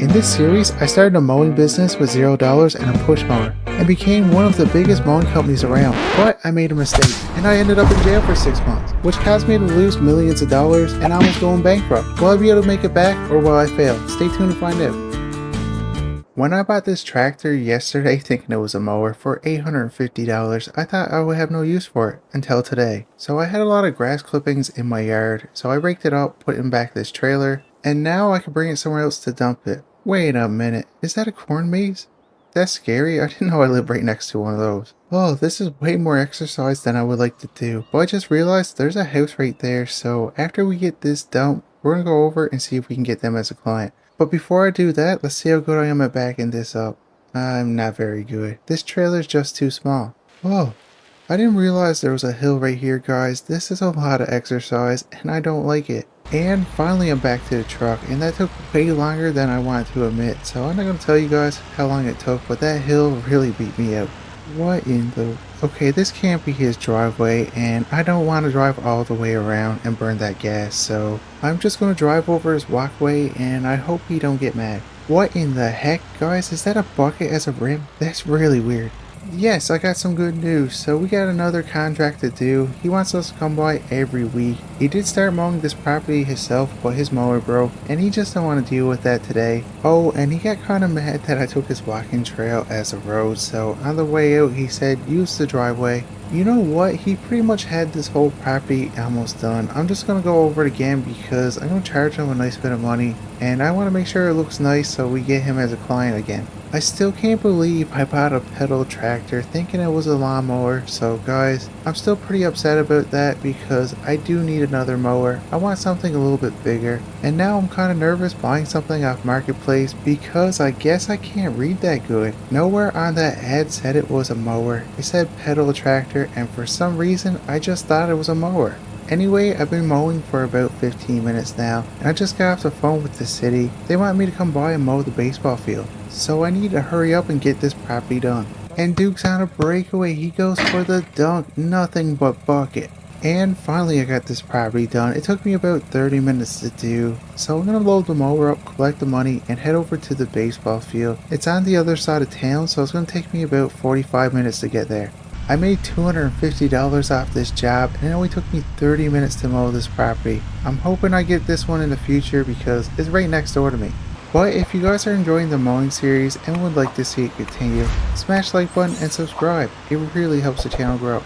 In this series, I started a mowing business with $0 and a push mower, and became one of the biggest mowing companies around. But I made a mistake, and I ended up in jail for 6 months, which caused me to lose millions of dollars and almost going bankrupt. Will I be able to make it back, or will I fail? Stay tuned to find out. When I bought this tractor yesterday thinking it was a mower for $850, I thought I would have no use for it until today. So I had a lot of grass clippings in my yard, so I raked it up, put in back this trailer, and now I can bring it somewhere else to dump it. Wait a minute, is that a corn maze? That's scary. I didn't know I lived right next to one of those. Oh, this is way more exercise than I would like to do. But I just realized there's a house right there, so after we get this dumped, we're gonna go over and see if we can get them as a client. But before I do that, let's see how good I am at backing this up. I'm not very good. This trailer's just too small. Oh, I didn't realize there was a hill right here, guys. This is a lot of exercise, and I don't like it. And finally I'm back to the truck, and that took way longer than I wanted to admit. So I'm not going to tell you guys how long it took, but that hill really beat me out. What in the... Okay, this can't be his driveway, and I don't want to drive all the way around and burn that gas, so I'm just going to drive over his walkway, and I hope he don't get mad. What in the heck, guys? Is that a bucket as a rim? That's really weird. Yes, I got some good news. So we got another contract to do. He wants us to come by every week. He did start mowing this property himself, but his mower broke, and he just don't want to deal with that today. Oh, and he got kind of mad that I took his walking trail as a road, so on the way out he said use the driveway. You know what? He pretty much had this whole property almost done. I'm just going to go over it again because I'm going to charge him a nice bit of money, and I want to make sure it looks nice so we get him as a client again. I still can't believe I bought a pedal tractor thinking it was a lawnmower, so guys, I'm still pretty upset about that because I do need another mower. I want something a little bit bigger, and now I'm kind of nervous buying something off Marketplace because I guess I can't read that good. Nowhere on that ad said it was a mower. It said pedal tractor, and for some reason I just thought it was a mower. Anyway, I've been mowing for about 15 minutes now, and I just got off the phone with the city. They want me to come by and mow the baseball field, so I need to hurry up and get this property done. And Duke's on a breakaway. He goes for the dunk, nothing but bucket. And finally I got this property done. It took me about 30 minutes to do, so I'm going to load the mower up, collect the money, and head over to the baseball field. It's on the other side of town, so it's going to take me about 45 minutes to get there. I made $250 off this job, and it only took me 30 minutes to mow this property. I'm hoping I get this one in the future because it's right next door to me. But if you guys are enjoying the mowing series and would like to see it continue, smash the like button and subscribe. It really helps the channel grow.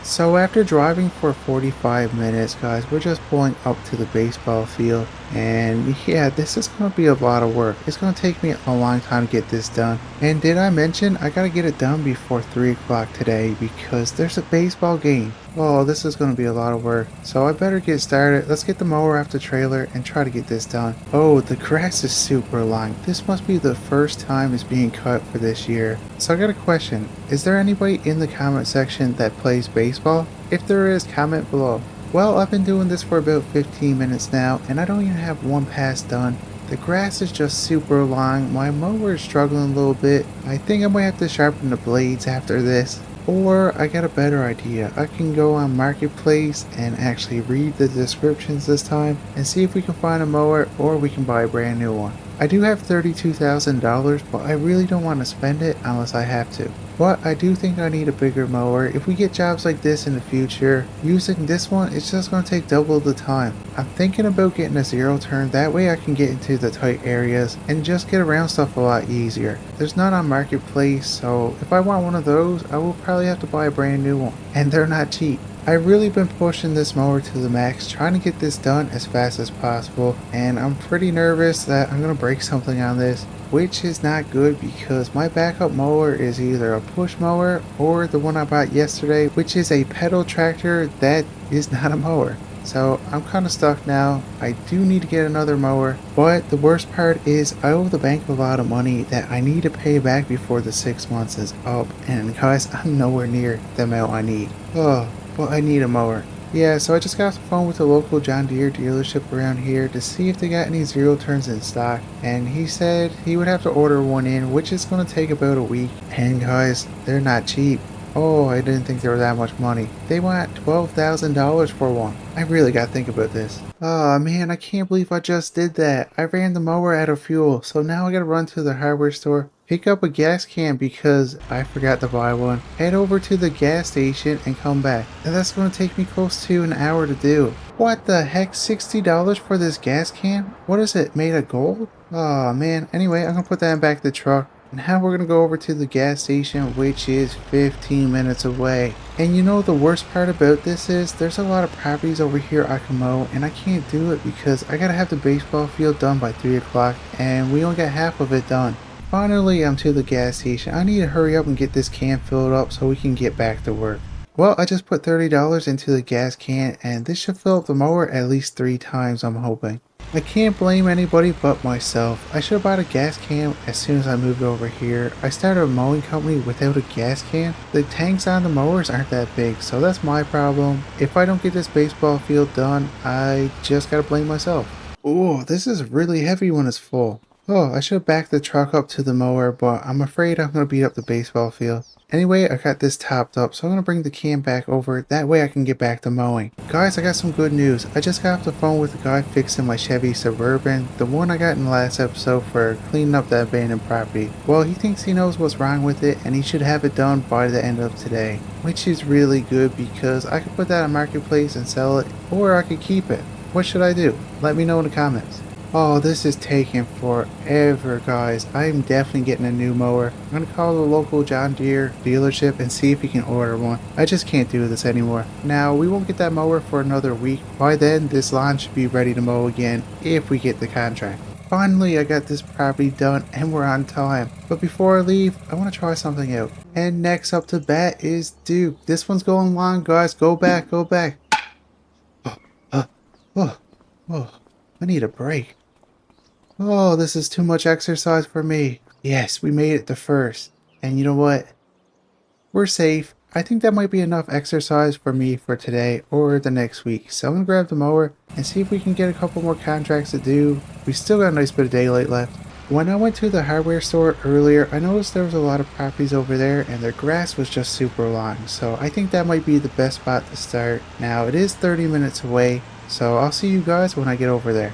So after driving for 45 minutes, guys, we're just pulling up to the baseball field, and yeah, this is going to be a lot of work. It's going to take me a long time to get this done. And did I mention I got to get it done before 3 o'clock today because there's a baseball game. Oh, this is going to be a lot of work, so I better get started. Let's get the mower off the trailer and try to get this done. Oh, the grass is super long. This must be the first time it's being cut for this year. So I got a question. Is there anybody in the comment section that plays baseball? If there is, comment below. Well, I've been doing this for about 15 minutes now, and I don't even have one pass done. The grass is just super long. My mower is struggling a little bit. I think I might have to sharpen the blades after this. Or I got a better idea. I can go on Marketplace and actually read the descriptions this time and see if we can find a mower, or we can buy a brand new one. I do have $32,000, but I really don't want to spend it unless I have to. But I do think I need a bigger mower. If we get jobs like this in the future, using this one, it's just going to take double the time. I'm thinking about getting a zero turn. That way I can get into the tight areas and just get around stuff a lot easier. There's none on Marketplace, so if I want one of those, I will probably have to buy a brand new one. And they're not cheap. I've really been pushing this mower to the max, trying to get this done as fast as possible, and I'm pretty nervous that I'm going to break something on this, which is not good because my backup mower is either a push mower or the one I bought yesterday, which is a pedal tractor that is not a mower. So I'm kind of stuck now. I do need to get another mower, but the worst part is I owe the bank a lot of money that I need to pay back before the 6 months is up, and guys, I'm nowhere near the amount I need. Oh, but I need a mower. Yeah, so I just got off the phone with the local John Deere dealership around here to see if they got any zero turns in stock, and he said he would have to order one in, which is going to take about a week. And guys, they're not cheap. Oh, I didn't think there was that much money. They want $12,000 for one. I really gotta think about this. Oh man, I can't believe I just did that. I ran the mower out of fuel, so now I gotta run to the hardware store, pick up a gas can because I forgot to buy one, head over to the gas station and come back. And that's gonna take me close to an hour to do. What the heck, $60 for this gas can? What is it, made of gold? Oh man, anyway, I'm gonna put that in back of the truck. Now we're gonna go over to the gas station, which is 15 minutes away. And you know the worst part about this is there's a lot of properties over here I can mow, and I can't do it because I gotta have the baseball field done by 3 o'clock and we only got half of it done. Finally, I'm to the gas station. I need to hurry up and get this can filled up so we can get back to work. Well, I just put $30 into the gas can and this should fill up the mower at least 3 times, I'm hoping. I can't blame anybody but myself. I should have bought a gas can as soon as I moved over here. I started a mowing company without a gas can. The tanks on the mowers aren't that big, so that's my problem. If I don't get this baseball field done, I just gotta blame myself. Oh, this is really heavy when it's full. Oh, I should have backed the truck up to the mower, but I'm afraid I'm gonna beat up the baseball field. Anyway, I got this topped up, so I'm going to bring the can back over. That way I can get back to mowing. Guys, I got some good news. I just got off the phone with the guy fixing my Chevy Suburban, the one I got in the last episode for cleaning up that abandoned property. Well, he thinks he knows what's wrong with it, and he should have it done by the end of today. Which is really good because I could put that on Marketplace and sell it, or I could keep it. What should I do? Let me know in the comments. Oh, this is taking forever, guys. I am definitely getting a new mower. I'm going to call the local John Deere dealership and see if he can order one. I just can't do this anymore. Now, we won't get that mower for another week. By then, this lawn should be ready to mow again if we get the contract. Finally, I got this property done and we're on time. But before I leave, I want to try something out. And next up to bat is Duke. This one's going long, guys. Go back, go back. Oh, I need a break. Oh, this is too much exercise for me. Yes, we made it to first. And you know what? We're safe. I think that might be enough exercise for me for today or the next week. So I'm going to grab the mower and see if we can get a couple more contracts to do. We still got a nice bit of daylight left. When I went to the hardware store earlier, I noticed there was a lot of properties over there and their grass was just super long. So I think that might be the best spot to start. Now, it is 30 minutes away. So I'll see you guys when I get over there.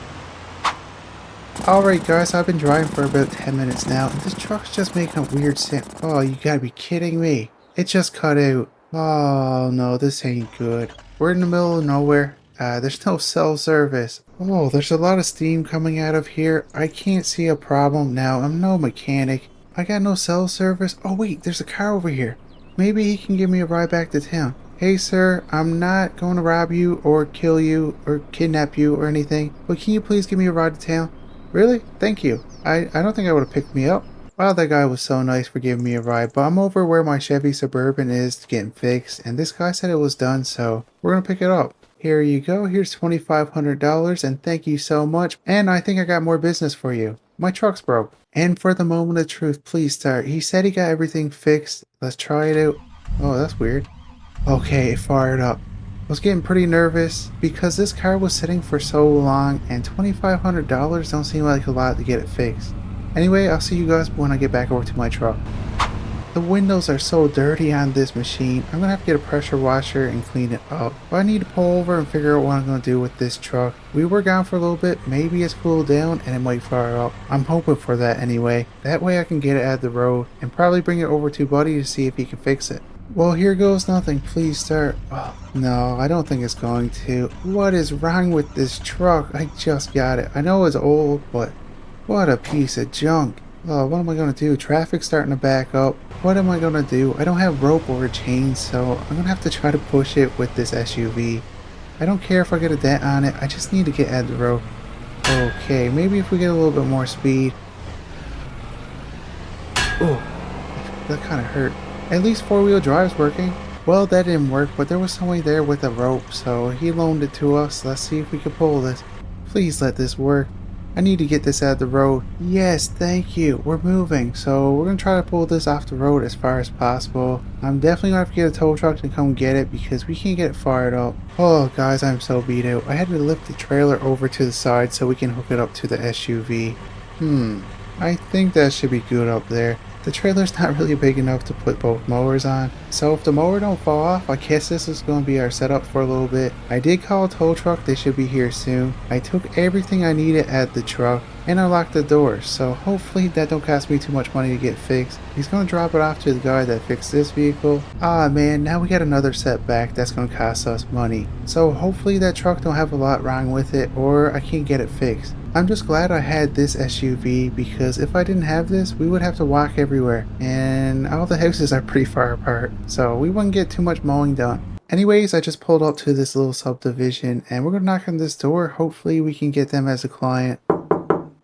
Alright guys, I've been driving for about 10 minutes now, and this truck's just making a weird sound. Oh, you gotta be kidding me. It just cut out. Oh no, this ain't good. We're in the middle of nowhere. There's no cell service. Oh, there's a lot of steam coming out of here. I can't see a problem now. I'm no mechanic. I got no cell service. Oh wait, there's a car over here. Maybe he can give me a ride back to town. Hey sir, I'm not going to rob you or kill you or kidnap you or anything, but can you please give me a ride to town? Really? Thank you. I don't think I would have picked me up. Wow, that guy was so nice for giving me a ride, but I'm over where my Chevy Suburban is getting fixed, and this guy said it was done, so we're going to pick it up. Here you go. Here's $2,500, and thank you so much. And I think I got more business for you. My truck's broke. And for the moment of truth, please start. He said he got everything fixed. Let's try it out. Oh, that's weird. Okay, it fired up. I was getting pretty nervous because this car was sitting for so long and $2,500 don't seem like a lot to get it fixed. Anyway, I'll see you guys when I get back over to my truck. The windows are so dirty on this machine. I'm going to have to get a pressure washer and clean it up. But I need to pull over and figure out what I'm going to do with this truck. We were gone for a little bit. Maybe it's cooled down and it might fire up. I'm hoping for that anyway. That way I can get it out of the road and probably bring it over to Buddy to see if he can fix it. Well, here goes nothing. Please start. Oh, no, I don't think it's going to. What is wrong with this truck? I just got it. I know it's old, but what a piece of junk. Oh, what am I going to do? Traffic's starting to back up. What am I going to do? I don't have rope or a chain, so I'm going to have to try to push it with this SUV. I don't care if I get a dent on it. I just need to get out of the road. Okay, maybe if we get a little bit more speed. Oh, that kind of hurt. At least four-wheel drive's working. Well, that didn't work, but there was somebody there with a rope, so he loaned it to us. Let's see if we can pull this. Please let this work. I need to get this out of the road. Yes, thank you. We're moving, so we're going to try to pull this off the road as far as possible. I'm definitely going to have to get a tow truck to come get it because we can't get it fired up. Oh, guys, I'm so beat out. I had to lift the trailer over to the side so we can hook it up to the SUV. I think that should be good up there. The trailer's not really big enough to put both mowers on, so if the mower don't fall off, I guess this is going to be our setup for a little bit. I did call a tow truck, they should be here soon. I took everything I needed at the truck and I locked the doors, so hopefully that don't cost me too much money to get fixed. He's going to drop it off to the guy that fixed this vehicle. Ah man, now we got another setback that's going to cost us money. So hopefully that truck don't have a lot wrong with it or I can't get it fixed. I'm just glad I had this SUV because if I didn't have this, we would have to walk everywhere and all the houses are pretty far apart, so we wouldn't get too much mowing done. Anyways, I just pulled up to this little subdivision and we're gonna knock on this door. Hopefully we can get them as a client.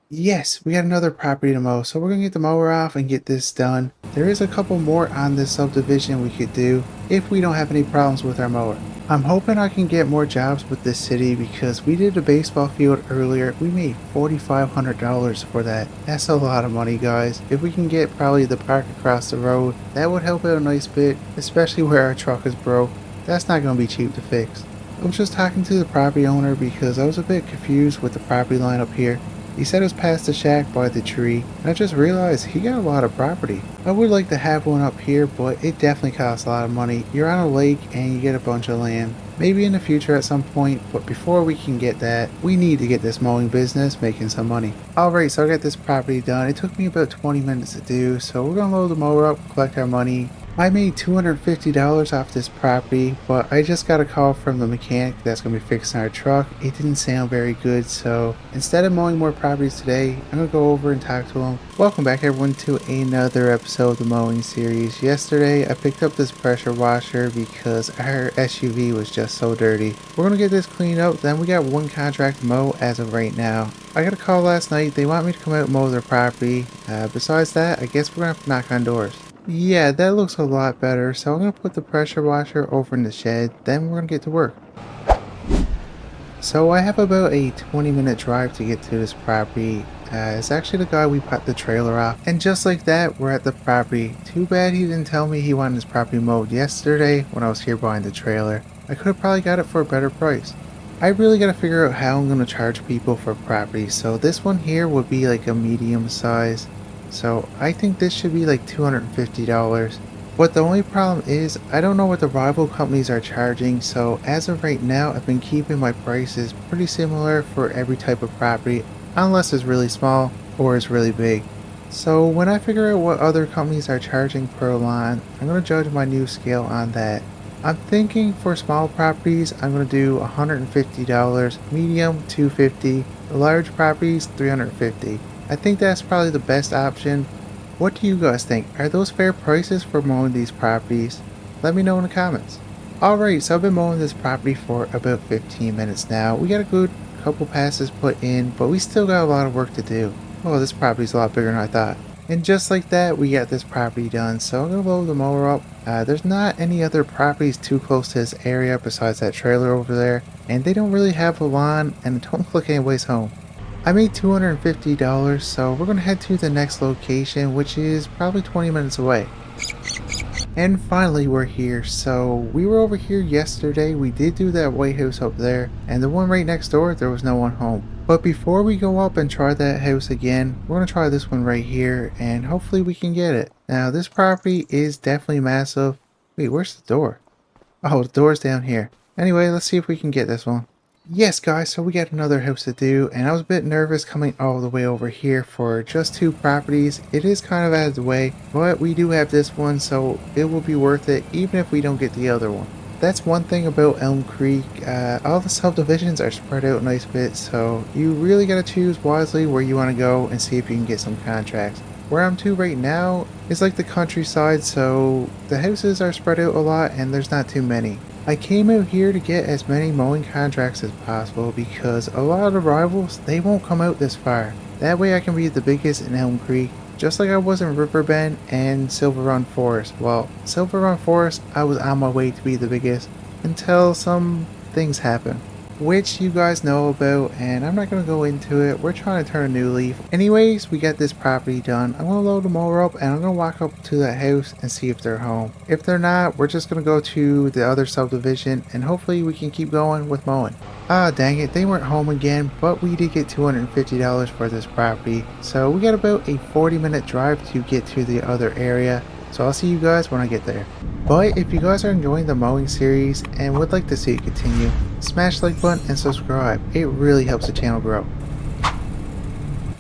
Yes, we got another property to mow, so we're gonna get the mower off and get this done. There is a couple more on this subdivision we could do if we don't have any problems with our mower. I'm hoping I can get more jobs with this city because we did a baseball field earlier. We made $4,500 for that. That's a lot of money, guys. If we can get probably the park across the road, that would help out a nice bit, especially where our truck is broke. That's not going to be cheap to fix. I was just talking to the property owner because I was a bit confused with the property line up here. He said it was past the shack by the tree, and I just realized he got a lot of property. I would like to have one up here, but it definitely costs a lot of money. You're on a lake and you get a bunch of land. Maybe in the future at some point, but before we can get that, we need to get this mowing business making some money. Alright, so I got this property done. It took me about 20 minutes to do, so we're gonna load the mower up, collect our money. I made $250 off this property, but I just got a call from the mechanic that's going to be fixing our truck. It didn't sound very good, so instead of mowing more properties today, I'm going to go over and talk to him. Welcome back everyone to another episode of the mowing series. Yesterday I picked up this pressure washer because our SUV was just so dirty. We're going to get this cleaned up, then we got one contract to mow as of right now. I got a call last night, they want me to come out and mow their property. Besides that, I guess we're going to have to knock on doors. Yeah, that looks a lot better, so I'm going to put the pressure washer over in the shed, then we're going to get to work. So I have about a 20-minute drive to get to this property. It's actually the guy we bought the trailer off, and just like that, we're at the property. Too bad he didn't tell me he wanted his property mowed yesterday when I was here buying the trailer. I could have probably got it for a better price. I really got to figure out how I'm going to charge people for property, so this one here would be like a medium size. So I think this should be like $250. But the only problem is I don't know what the rival companies are charging, so as of right now I've been keeping my prices pretty similar for every type of property unless it's really small or it's really big. So when I figure out what other companies are charging per lawn, I'm going to judge my new scale on that. I'm thinking for small properties I'm going to do $150, medium $250, large properties $350. I think that's probably the best option. What do you guys think? Are those fair prices for mowing these properties? Let me know in the comments. Alright, so I've been mowing this property for about 15 minutes now. We got a good couple passes put in, but we still got a lot of work to do. Oh, this property's a lot bigger than I thought. And just like that, we got this property done. So I'm going to load the mower up. There's not any other properties too close to this area besides that trailer over there. And they don't really have a lawn, and it don't look like anybody's home. I made $250, so we're going to head to the next location, which is probably 20 minutes away. And finally we're here. So we were over here yesterday, we did do that White House up there, and the one right next door, there was no one home. But before we go up and try that house again, we're going to try this one right here, and hopefully we can get it. Now this property is definitely massive. Wait, where's the door? Oh, the door's down here. Anyway, let's see if we can get this one. Yes guys, so we got another house to do, and I was a bit nervous coming all the way over here for just two properties. It is kind of out of the way, but we do have this one, so it will be worth it even if we don't get the other one. That's one thing about Elm Creek, all the subdivisions are spread out a nice bit, so you really got to choose wisely where you want to go and see if you can get some contracts. Where I'm to right now is like the countryside, so the houses are spread out a lot and there's not too many. I came out here to get as many mowing contracts as possible because a lot of the rivals, they won't come out this far. That way I can be the biggest in Elm Creek, just like I was in Riverbend and Silver Run Forest. Well, Silver Run Forest, I was on my way to be the biggest until some things happened. which you guys know about, and I'm not going to go into it. We're trying to turn a new leaf. Anyways, we got this property done. I'm going to load the mower up and I'm going to walk up to that house and see if they're home. If they're not, we're just going to go to the other subdivision and hopefully we can keep going with mowing. Ah, dang it, they weren't home again, but we did get $250 for this property. So we got about a 40-minute drive to get to the other area. So I'll see you guys when I get there. But if you guys are enjoying the mowing series and would like to see it continue, smash the like button and subscribe. It really helps the channel grow.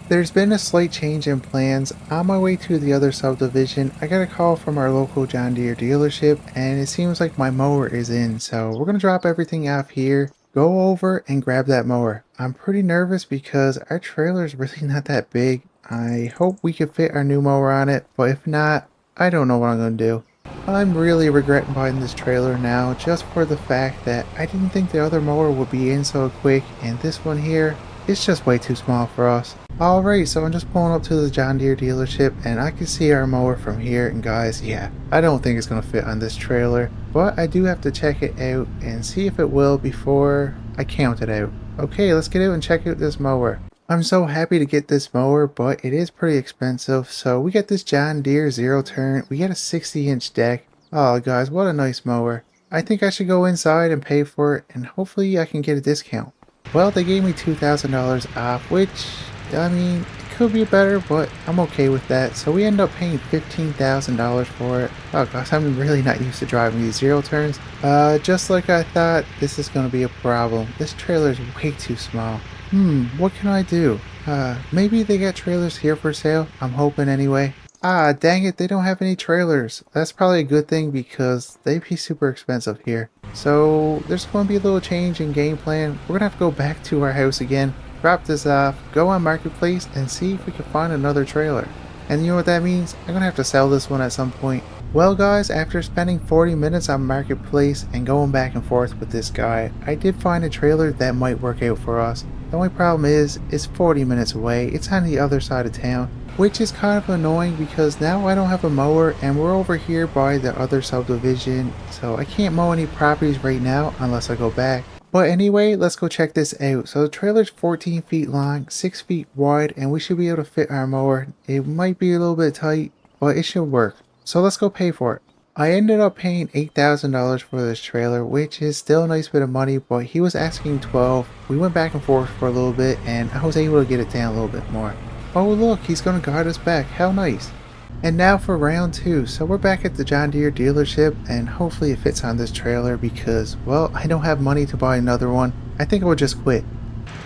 There's been a slight change in plans. On my way to the other subdivision, I got a call from our local John Deere dealership and it seems like my mower is in. So we're going to drop everything off here, go over and grab that mower. I'm pretty nervous because our trailer is really not that big. I hope we can fit our new mower on it, but if not, I don't know what I'm going to do. I'm really regretting buying this trailer now just for the fact that I didn't think the other mower would be in so quick, and this one here is just way too small for us. Alright, so I'm just pulling up to the John Deere dealership and I can see our mower from here, and guys, yeah, I don't think it's going to fit on this trailer, but I do have to check it out and see if it will before I count it out. Okay, let's get out and check out this mower. I'm so happy to get this mower, but it is pretty expensive. So we got this John Deere zero turn. We got a 60-inch deck. Oh guys, what a nice mower. I think I should go inside and pay for it and hopefully I can get a discount. Well, they gave me $2,000 off, which, I mean, it could be better, but I'm okay with that. So we end up paying $15,000 for it. Oh gosh, I'm really not used to driving these zero turns. Just like I thought, this is going to be a problem. This trailer is way too small. What can I do? Maybe they got trailers here for sale. I'm hoping anyway. Ah, dang it, they don't have any trailers. That's probably a good thing because they'd be super expensive here. So there's going to be a little change in game plan. We're going to have to go back to our house again, drop this off, go on Marketplace, and see if we can find another trailer. And you know what that means? I'm going to have to sell this one at some point. Well guys, after spending 40 minutes on Marketplace and going back and forth with this guy, I did find a trailer that might work out for us. The only problem is, it's 40 minutes away. It's on the other side of town, which is kind of annoying because now I don't have a mower and we're over here by the other subdivision, so I can't mow any properties right now unless I go back. But anyway, let's go check this out. So the trailer's 14 feet long, 6 feet wide, and we should be able to fit our mower. It might be a little bit tight, but it should work. So let's go pay for it. I ended up paying $8,000 for this trailer, which is still a nice bit of money, but he was asking $12,000. We went back and forth for a little bit and I was able to get it down a little bit more. Oh look, he's going to guard us back. How nice. And now for round 2. So we're back at the John Deere dealership and hopefully it fits on this trailer because, well, I don't have money to buy another one. I think I will just quit.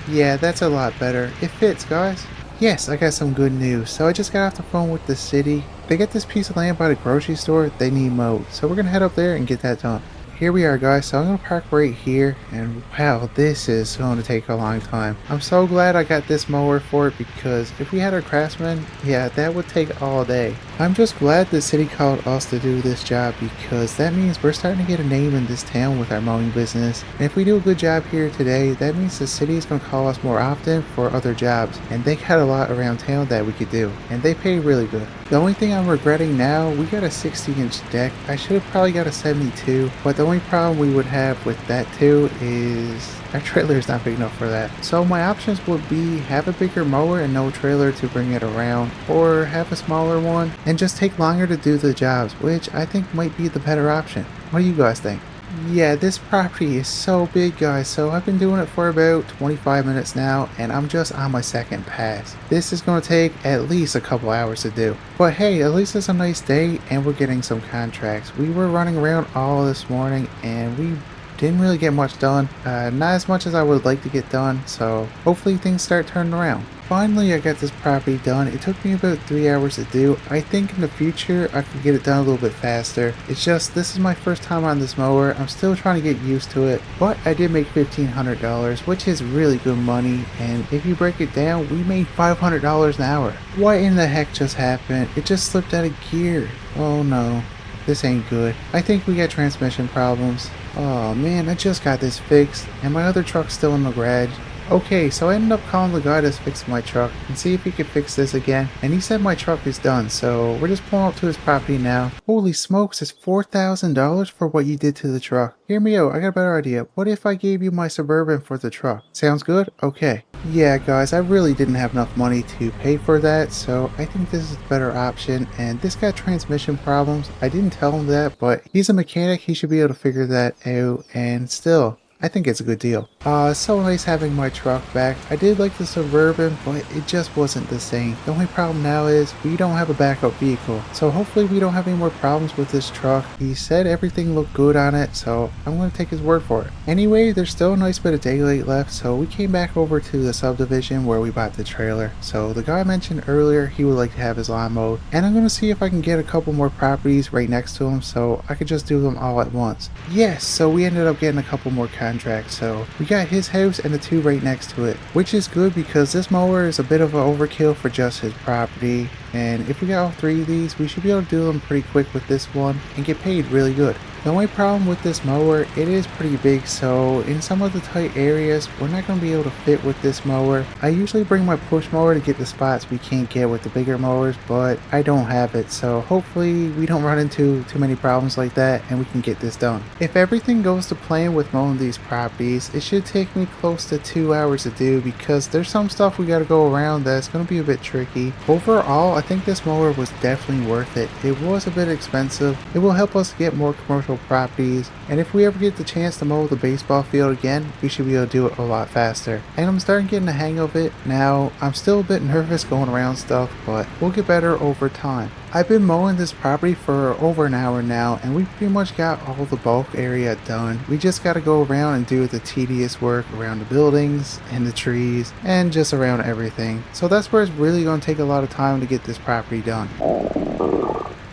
Yeah, that's a lot better. It fits, guys. Yes, I got some good news. So I just got off the phone with the city. They got this piece of land by the grocery store they need mowed. So we're going to head up there and get that done. Here we are guys, so I'm going to park right here, and wow, this is going to take a long time. I'm so glad I got this mower for it because if we had our Craftsman, yeah, that would take all day. I'm just glad the city called us to do this job because that means we're starting to get a name in this town with our mowing business. And if we do a good job here today, that means the city is going to call us more often for other jobs. And they got a lot around town that we could do, and they pay really good. The only thing I'm regretting now, we got a 60-inch deck. I should have probably got a 72, but the only problem we would have with that too is our trailer is not big enough for that. So my options would be have a bigger mower and no trailer to bring it around, or have a smaller one and just take longer to do the jobs, which I think might be the better option. What do you guys think? Yeah, this property is so big guys, so I've been doing it for about 25 minutes now and I'm just on my second pass. This is going to take at least a couple hours to do. But hey, at least it's a nice day and we're getting some contracts. We were running around all this morning and we didn't really get much done. Not as much as I would like to get done, so hopefully things start turning around. Finally, I got this property done. It took me about 3 hours to do. I think in the future I could get it done a little bit faster. It's just this is my first time on this mower. I'm still trying to get used to it, but I did make $1,500, which is really good money, and if you break it down, we made $500 an hour. What in the heck just happened? It just slipped out of gear. Oh no. This ain't good. I think we got transmission problems. Oh man, I just got this fixed and my other truck's still in the garage. Okay, so I ended up calling the guy that's fixing my truck and see if he could fix this again, and he said my truck is done, so we're just pulling up to his property now. Holy smokes, it's $4,000 for what you did to the truck. Hear me out, I got a better idea. What if I gave you my Suburban for the truck? Sounds good? Okay. Yeah guys, I really didn't have enough money to pay for that, so I think this is a better option, and this got transmission problems. I didn't tell him that, but he's a mechanic, he should be able to figure that out, and still, I think it's a good deal. So nice having my truck back. I did like the Suburban, but it just wasn't the same. The only problem now is we don't have a backup vehicle. So hopefully we don't have any more problems with this truck. He said everything looked good on it, so I'm going to take his word for it. Anyway, there's still a nice bit of daylight left, so we came back over to the subdivision where we bought the trailer. So the guy I mentioned earlier, he would like to have his lawn mowed, and I'm going to see if I can get a couple more properties right next to him so I could just do them all at once. Yes, so we ended up getting a couple more contracts. So we got his house and the two right next to it, which is good because this mower is a bit of an overkill for just his property, and if we got all three of these, we should be able to do them pretty quick with this one and get paid really good. The only problem with this mower, it is pretty big, so in some of the tight areas, we're not going to be able to fit with this mower. I usually bring my push mower to get the spots we can't get with the bigger mowers, but I don't have it, so hopefully we don't run into too many problems like that and we can get this done. If everything goes to plan with mowing these properties, it should take me close to 2 hours to do because there's some stuff we got to go around that's going to be a bit tricky. Overall, I think this mower was definitely worth it. It was a bit expensive. It will help us get more commercial properties, and if we ever get the chance to mow the baseball field again, we should be able to do it a lot faster. And I'm starting getting the hang of it now. I'm still a bit nervous going around stuff, but we'll get better over time. I've been mowing this property for over an hour now, and we pretty much got all the bulk area done. We just got to go around and do the tedious work around the buildings and the trees and just around everything. So that's where it's really going to take a lot of time to get this property done.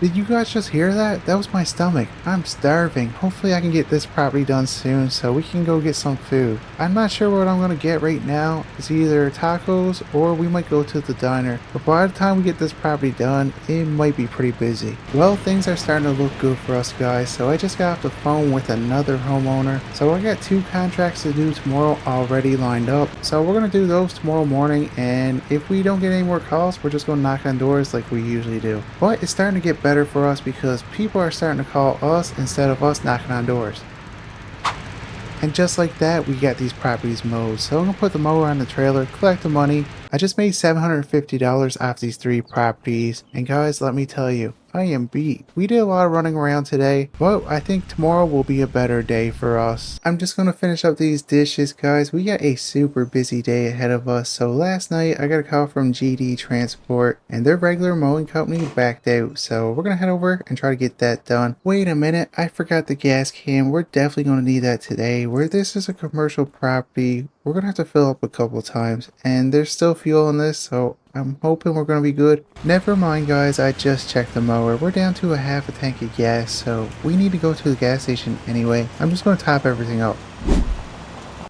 Did you guys just hear that? That was my stomach. I'm starving. Hopefully I can get this property done soon so we can go get some food. I'm not sure what I'm going to get right now. It's either tacos or we might go to the diner. But by the time we get this property done, it might be pretty busy. Well, things are starting to look good for us guys, so I just got off the phone with another homeowner. So I got 2 contracts to do tomorrow already lined up. So we're going to do those tomorrow morning, and if we don't get any more calls, we're just going to knock on doors like we usually do. But it's starting to get better for us because people are starting to call us instead of us knocking on doors. And just like that, we got these properties mowed. So I'm gonna put the mower on the trailer, collect the money. I just made $750 off these 3 properties, and guys, let me tell you, I am beat. We did a lot of running around today, but I think tomorrow will be a better day for us. I'm just gonna finish up these dishes, guys. We got a super busy day ahead of us. So last night I got a call from GD Transport, and their regular mowing company backed out. So we're gonna head over and try to get that done. Wait a minute, I forgot the gas can. We're definitely gonna need that today. Where this is a commercial property, we're gonna have to fill up a couple times, and there's still fuel in this, so I'm hoping we're gonna be good. Never mind guys, I just checked the mower. We're down to a half a tank of gas, so we need to go to the gas station anyway. I'm just gonna top everything up.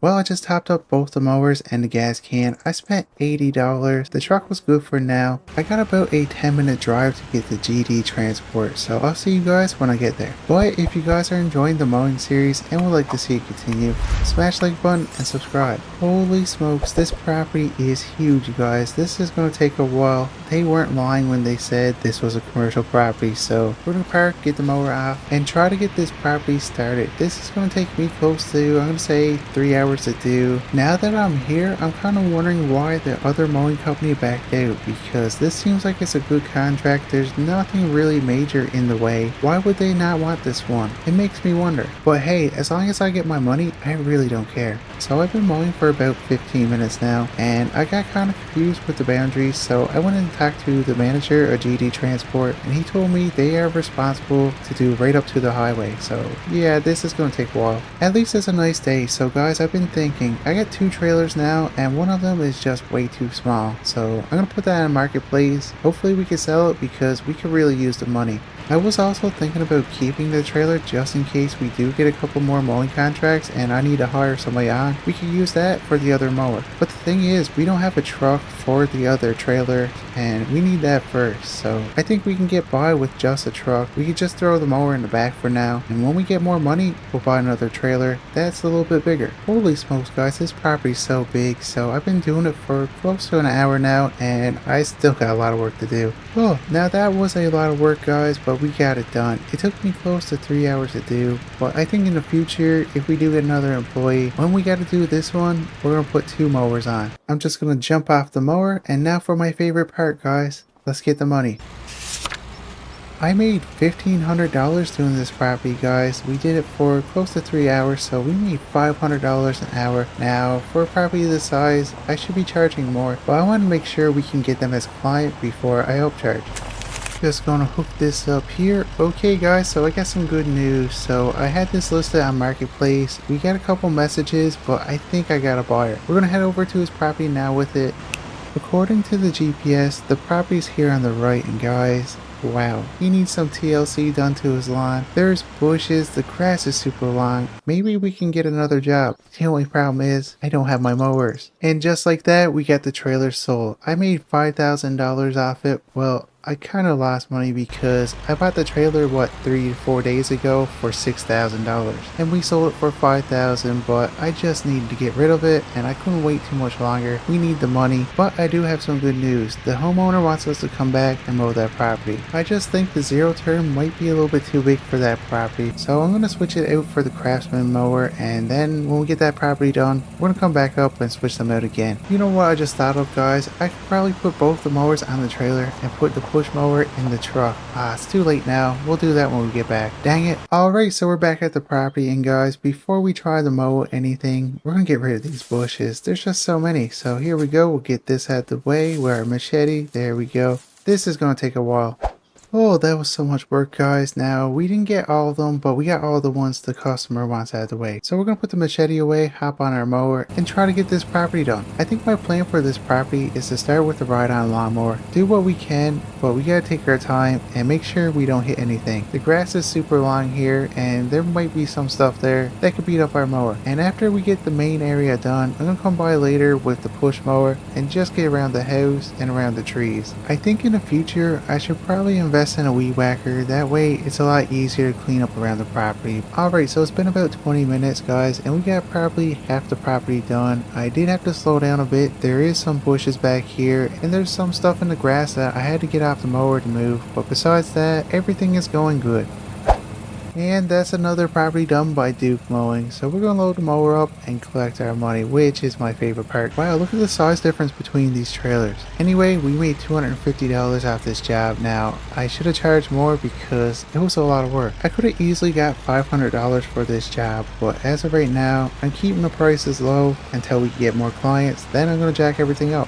Well, I just topped up both the mowers and the gas can. I spent $80. The truck was good for now. I got about a 10-minute drive to get the GD Transport, so I'll see you guys when I get there. But if you guys are enjoying the mowing series and would like to see it continue, smash like button and subscribe. Holy smokes, this property is huge, you guys. This is going to take a while. They weren't lying when they said this was a commercial property, so we're going to park, get the mower off, and try to get this property started. This is going to take me close to, I'm going to say, 3 hours to do. Now that I'm here, I'm kind of wondering why the other mowing company backed out, because this seems like it's a good contract. There's nothing really major in the way. Why would they not want this one? It makes me wonder. But hey, as long as I get my money, I really don't care. So I've been mowing for about 15 minutes now, and I got kind of confused with the boundaries, so I went and talked to the manager of GD Transport, and he told me they are responsible to do right up to the highway. So yeah, this is going to take a while. At least it's a nice day. So guys, I've been thinking, I got 2 trailers now, and one of them is just way too small, so I'm gonna put that in marketplace. Hopefully we can sell it because we could really use the money. I was also thinking about keeping the trailer just in case we do get a couple more mowing contracts and I need to hire somebody on. We could use that for the other mower. But the thing is, we don't have a truck for the other trailer, and and we need that first. So I think we can get by with just a truck. We could just throw the mower in the back for now, and when we get more money, we'll buy another trailer that's a little bit bigger. Holy smokes guys, this property's so big. So I've been doing it for close to an hour now, and I still got a lot of work to do. Oh, now that was a lot of work guys, but we got it done. It took me close to 3 hours to do, but I think in the future, if we do get another employee, when we got to do this one, we're going to put 2 mowers on. I'm just going to jump off the mower, and now for my favorite part guys, let's get the money. I made $1,500 doing this property guys. We did it for close to 3 hours, so we made $500 an hour. Now for a property this size, I should be charging more, but I want to make sure we can get them as client before I upcharge. Just gonna hook this up here. Okay guys, so I got some good news. So I had this listed on Marketplace. We got a couple messages, but I think I got a buyer. We're gonna head over to his property now with it. According to the GPS, the property's here on the right, and guys, wow, he needs some TLC done to his lawn. There's bushes, the grass is super long. Maybe we can get another job. The only problem is, I don't have my mowers. And just like that, we got the trailer sold. I made $5,000 off it. Well, I kind of lost money because I bought the trailer 3 to 4 days ago for $6,000 and we sold it for $5,000, but I just needed to get rid of it and I couldn't wait too much longer. We need the money, but I do have some good news. The homeowner wants us to come back and mow that property. I just think the zero turn might be a little bit too big for that property, so I'm going to switch it out for the Craftsman mower, and then when we get that property done, we're going to come back up and switch them out again. You know what I just thought of guys? I could probably put both the mowers on the trailer and put the push mower in the truck. It's too late now. We'll do that when we get back. Dang it. Alright, so we're back at the property, and guys, before we try to mow anything, we're gonna get rid of these bushes. There's just so many. So here we go. We'll get this out the way with our machete. There we go. This is gonna take a while. Oh, that was so much work guys. Now, we didn't get all of them, but we got all the ones the customer wants out of the way. So we're going to put the machete away, hop on our mower, and try to get this property done. I think my plan for this property is to start with the ride-on lawnmower. Do what we can, but we got to take our time and make sure we don't hit anything. The grass is super long here, and there might be some stuff there that could beat up our mower. And after we get the main area done, I'm going to come by later with the push mower and just get around the house and around the trees. I think in the future, I should probably invest in a weed whacker. That way it's a lot easier to clean up around the property. Alright, so it's been about 20 minutes guys, and we got probably half the property done. I did have to slow down a bit. There is some bushes back here, and there's some stuff in the grass that I had to get off the mower to move, but besides that, everything is going good. And that's another property done by Duke Mowing. So we're going to load the mower up and collect our money, which is my favorite part. Wow, look at the size difference between these trailers. Anyway, we made $250 off this job. Now, I should have charged more because it was a lot of work. I could have easily got $500 for this job, but as of right now, I'm keeping the prices low until we get more clients. Then I'm going to jack everything up.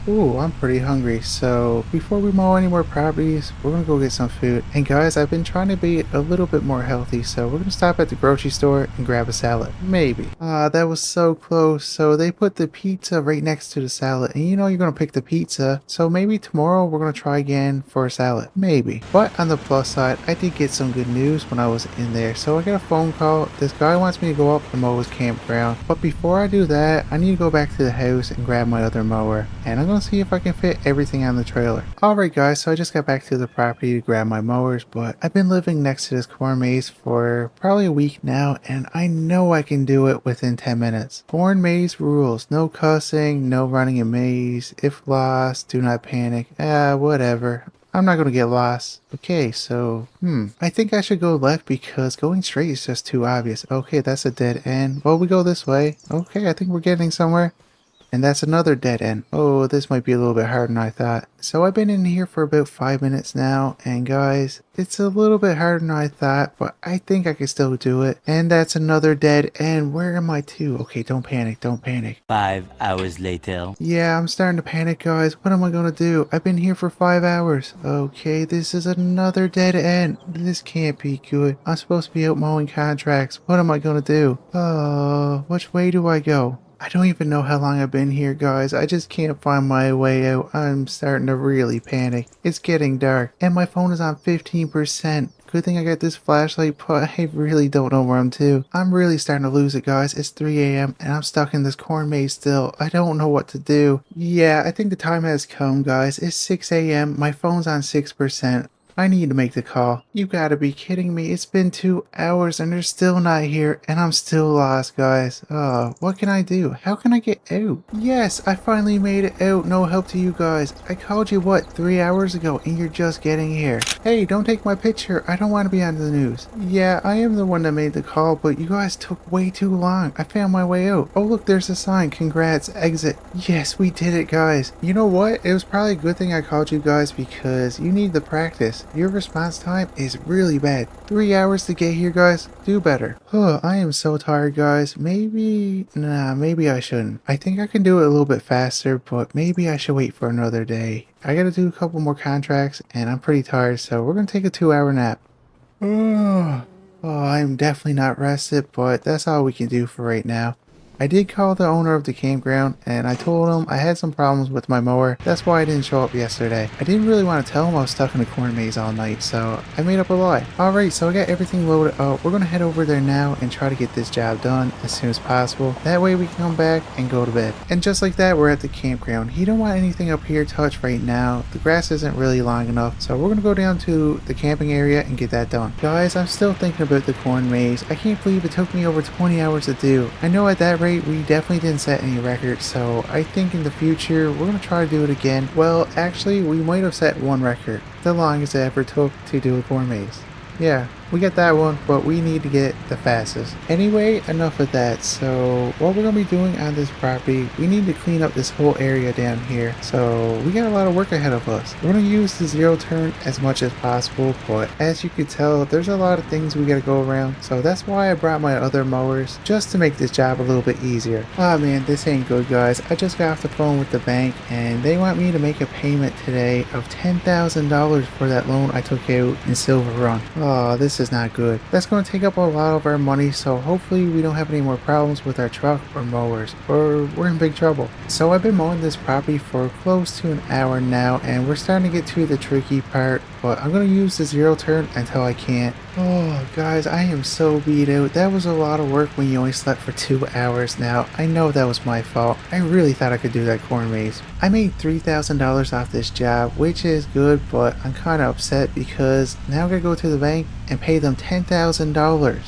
Ooh, I'm pretty hungry, so before we mow any more properties, we're gonna go get some food. And guys, I've been trying to be a little bit more healthy, so we're gonna stop at the grocery store and grab a salad. Maybe. That was so close. So they put the pizza right next to the salad, and you know you're gonna pick the pizza, so maybe tomorrow we're gonna try again for a salad. Maybe. But on the plus side, I did get some good news when I was in there. So I got a phone call. This guy wants me to go up and mow his campground. But before I do that, I need to go back to the house and grab my other mower. And I'm gonna see if I can fit everything on the trailer. Alright guys, so I just got back to the property to grab my mowers, but I've been living next to this corn maze for probably a week now, and I know I can do it within 10 minutes. Corn maze rules. No cussing, no running in maze. If lost, do not panic. Whatever. I'm not gonna get lost. Okay, so, I think I should go left because going straight is just too obvious. Okay, that's a dead end. Well, we go this way. Okay, I think we're getting somewhere. And that's another dead end. Oh, this might be a little bit harder than I thought. So I've been in here for about 5 minutes now, and guys, it's a little bit harder than I thought, but I think I can still do it. And that's another dead end. Where am I to? Okay, don't panic, don't panic. 5 hours later. Yeah, I'm starting to panic, guys. What am I gonna do? I've been here for 5 hours. Okay, this is another dead end. This can't be good. I'm supposed to be out mowing contracts. What am I gonna do? Which way do I go? I don't even know how long I've been here, guys. I just can't find my way out. I'm starting to really panic. It's getting dark, and my phone is on 15%. Good thing I got this flashlight, but I really don't know where I'm to. I'm really starting to lose it, guys. It's 3 a.m. and I'm stuck in this corn maze still. I don't know what to do. Yeah, I think the time has come, guys. It's 6 a.m. My phone's on 6%. I need to make the call. You gotta be kidding me. It's been 2 hours and they're still not here and I'm still lost, guys. What can I do? How can I get out? Yes, I finally made it out. No help to you guys. I called you, what, 3 hours ago and you're just getting here. Hey, don't take my picture. I don't want to be on the news. Yeah, I am the one that made the call, but you guys took way too long. I found my way out. Oh, look, there's a sign. Congrats, exit. Yes, we did it, guys. You know what? It was probably a good thing I called you guys because you need the practice. Your response time is really bad. 3 hours to get here, guys. Do better. Oh, I am so tired, guys. Maybe I shouldn't. I think I can do it a little bit faster, but maybe I should wait for another day. I gotta do a couple more contracts and I'm pretty tired, so we're gonna take a 2-hour nap. Oh, I'm definitely not rested, but that's all we can do for right now. I did call the owner of the campground and I told him I had some problems with my mower. That's why I didn't show up yesterday. I didn't really want to tell him I was stuck in a corn maze all night, so I made up a lie. Alright, so I got everything loaded up. We're going to head over there now and try to get this job done as soon as possible. That way we can come back and go to bed. And just like that, we're at the campground. He don't want anything up here touched right now. The grass isn't really long enough, so we're going to go down to the camping area and get that done. Guys, I'm still thinking about the corn maze. I can't believe it took me over 20 hours to do. I know at that rate we definitely didn't set any records, so I think in the future we're going to try to do it again. Well, actually we might have set one record, the longest it ever took to do a corn maze. Yeah, we got that one, but we need to get the fastest. Anyway, enough of that. So what we're going to be doing on this property, we need to clean up this whole area down here. So we got a lot of work ahead of us. We're going to use the zero turn as much as possible, but as you can tell, there's a lot of things we got to go around. So that's why I brought my other mowers, just to make this job a little bit easier. Ah man, this ain't good, guys. I just got off the phone with the bank and they want me to make a payment today of $10,000 for that loan I took out in Silver Run. Oh, this is not good. That's going to take up a lot of our money, so hopefully we don't have any more problems with our truck or mowers, or we're in big trouble. So I've been mowing this property for close to an hour now, and we're starting to get to the tricky part, but I'm going to use the zero turn until I can't. Oh, guys, I am so beat out. That was a lot of work when you only slept for 2 hours now. I know that was my fault. I really thought I could do that corn maze. I made $3,000 off this job, which is good, but I'm kind of upset because now I gotta go to the bank and pay them $10,000.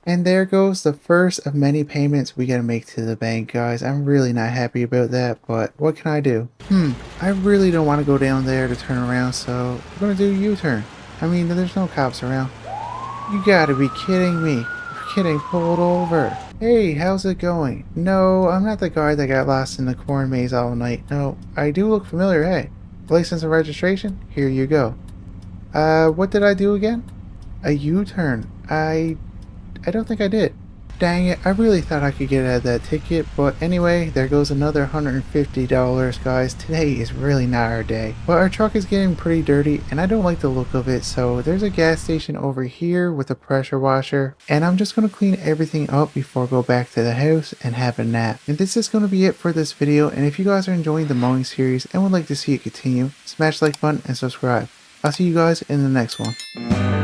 And there goes the first of many payments we gotta make to the bank, guys. I'm really not happy about that, but what can I do? I really don't want to go down there to turn around, so we're gonna do a U-turn. I mean, there's no cops around. You gotta be kidding me. We're getting pulled over. Hey, how's it going? No, I'm not the guy that got lost in the corn maze all night. No, I do look familiar, hey. License and registration? Here you go. What did I do again? A U-turn. I don't think I did. Dang it, I really thought I could get out of that ticket, but anyway, there goes another $150, guys. Today is really not our day. But our truck is getting pretty dirty, and I don't like the look of it, so there's a gas station over here with a pressure washer, and I'm just going to clean everything up before I go back to the house and have a nap. And this is going to be it for this video, and if you guys are enjoying the mowing series and would like to see it continue, smash the like button and subscribe. I'll see you guys in the next one.